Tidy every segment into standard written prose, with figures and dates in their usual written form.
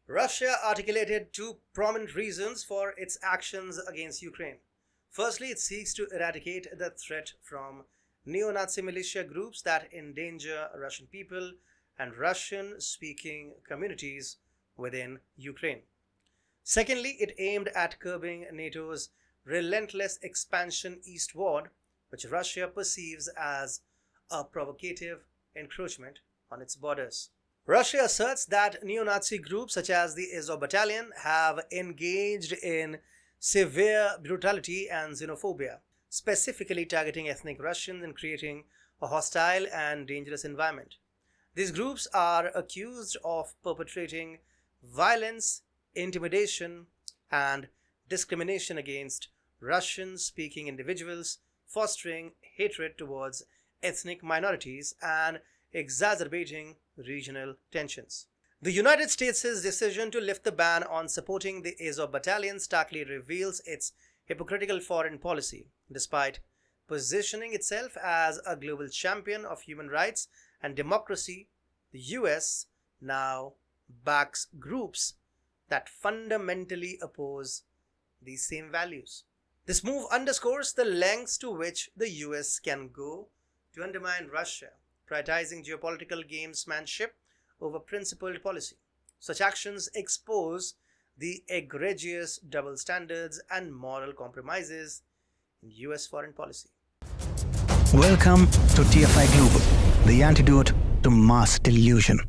Russia articulated two prominent reasons for its actions against Ukraine. Firstly, it seeks to eradicate the threat from neo-Nazi militia groups that endanger Russian people and Russian-speaking communities within Ukraine. Secondly, it aimed at curbing NATO's relentless expansion eastward, which Russia perceives as a provocative encroachment on its borders. Russia asserts that neo-Nazi groups such as the Azov Battalion have engaged in severe brutality and xenophobia, specifically targeting ethnic Russians and creating a hostile and dangerous environment. These groups are accused of perpetrating violence, intimidation, and discrimination against Russian-speaking individuals, fostering hatred towards ethnic minorities and exacerbating regional tensions. The United States' decision to lift the ban on supporting the Azov Battalion starkly reveals its hypocritical foreign policy. Despite positioning itself as a global champion of human rights and democracy, the US now backs groups that fundamentally oppose these same values. This move underscores the lengths to which the US can go to undermine Russia, prioritizing geopolitical gamesmanship over principled policy. Such actions expose the egregious double standards and moral compromises in US foreign policy. Welcome to TFI Global, the antidote to mass delusion.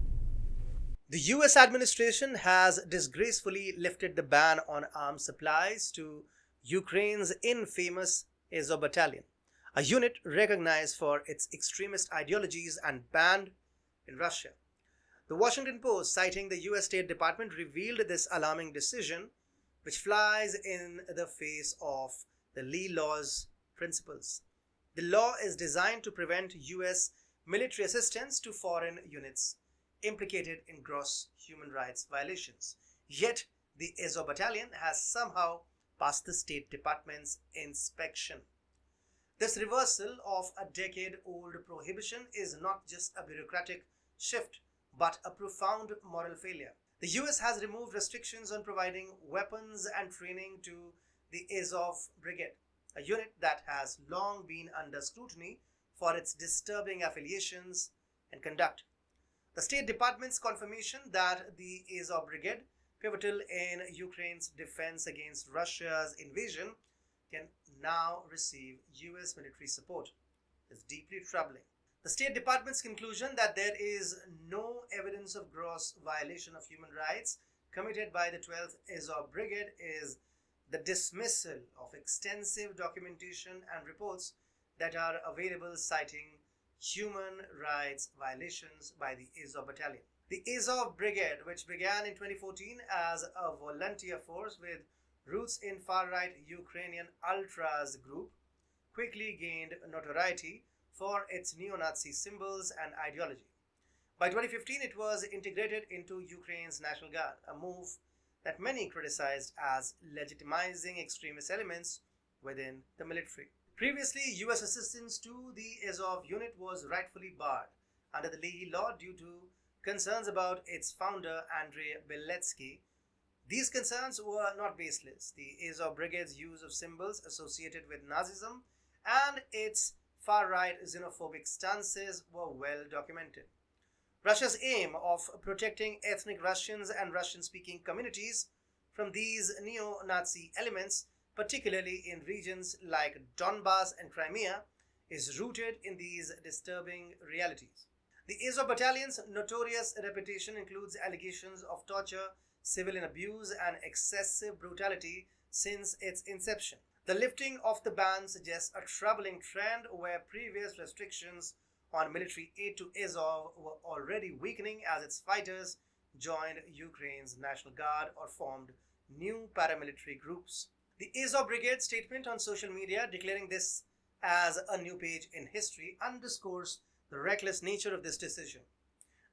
The US administration has disgracefully lifted the ban on arms supplies to Ukraine's infamous Azov Battalion, a unit recognized for its extremist ideologies and banned in Russia. The Washington Post, citing the US State Department, revealed this alarming decision, which flies in the face of the Lee Law's principles. The law is designed to prevent US military assistance to foreign units implicated in gross human rights violations. Yet, the Azov Battalion has somehow passed the State Department's inspection. This reversal of a decade-old prohibition is not just a bureaucratic shift, but a profound moral failure. The US has removed restrictions on providing weapons and training to the Azov Brigade, a unit that has long been under scrutiny for its disturbing affiliations and conduct. The State Department's confirmation that the Azov Brigade, pivotal in Ukraine's defense against Russia's invasion, can now receive US military support is deeply troubling. The State Department's conclusion that there is no evidence of gross violation of human rights committed by the 12th Azov Brigade is the dismissal of extensive documentation and reports that are available citing human rights violations by the Azov Battalion. The Azov Brigade, which began in 2014 as a volunteer force with roots in far-right Ukrainian Ultras group, quickly gained notoriety for its neo-Nazi symbols and ideology. By 2015, it was integrated into Ukraine's National Guard, a move that many criticized as legitimizing extremist elements within the military. Previously, US assistance to the Azov unit was rightfully barred under the Leahy Law due to concerns about its founder, Andrei Beletsky. These concerns were not baseless. The Azov Brigade's use of symbols associated with Nazism and its far-right xenophobic stances were well documented. Russia's aim of protecting ethnic Russians and Russian-speaking communities from these neo-Nazi elements, particularly in regions like Donbass and Crimea, is rooted in these disturbing realities. The Azov Battalion's notorious reputation includes allegations of torture, civilian abuse, and excessive brutality since its inception. The lifting of the ban suggests a troubling trend where previous restrictions on military aid to Azov were already weakening as its fighters joined Ukraine's National Guard or formed new paramilitary groups. The Azov Brigade statement on social media declaring this as a new page in history underscores the reckless nature of this decision.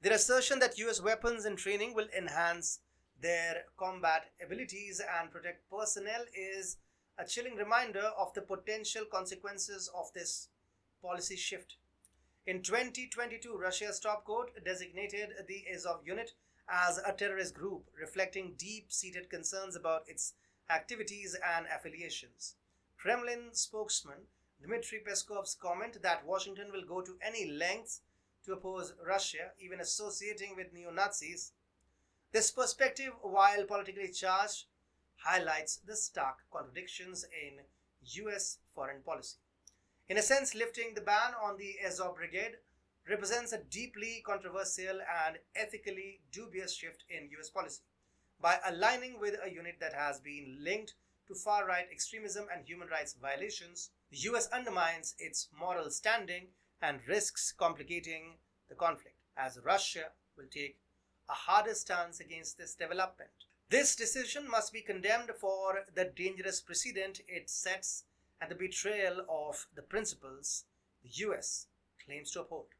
Their assertion that US weapons and training will enhance their combat abilities and protect personnel is a chilling reminder of the potential consequences of this policy shift. In 2022, Russia's top court designated the Azov unit as a terrorist group, reflecting deep-seated concerns about its activities and affiliations. Kremlin spokesman Dmitry Peskov's comment that Washington will go to any lengths to oppose Russia, even associating with neo-Nazis. This perspective, while politically charged, highlights the stark contradictions in US foreign policy. In a sense, lifting the ban on the Azov Brigade represents a deeply controversial and ethically dubious shift in US policy. By aligning with a unit that has been linked to far-right extremism and human rights violations, the US undermines its moral standing and risks complicating the conflict, as Russia will take a harder stance against this development. This decision must be condemned for the dangerous precedent it sets and the betrayal of the principles the US claims to uphold.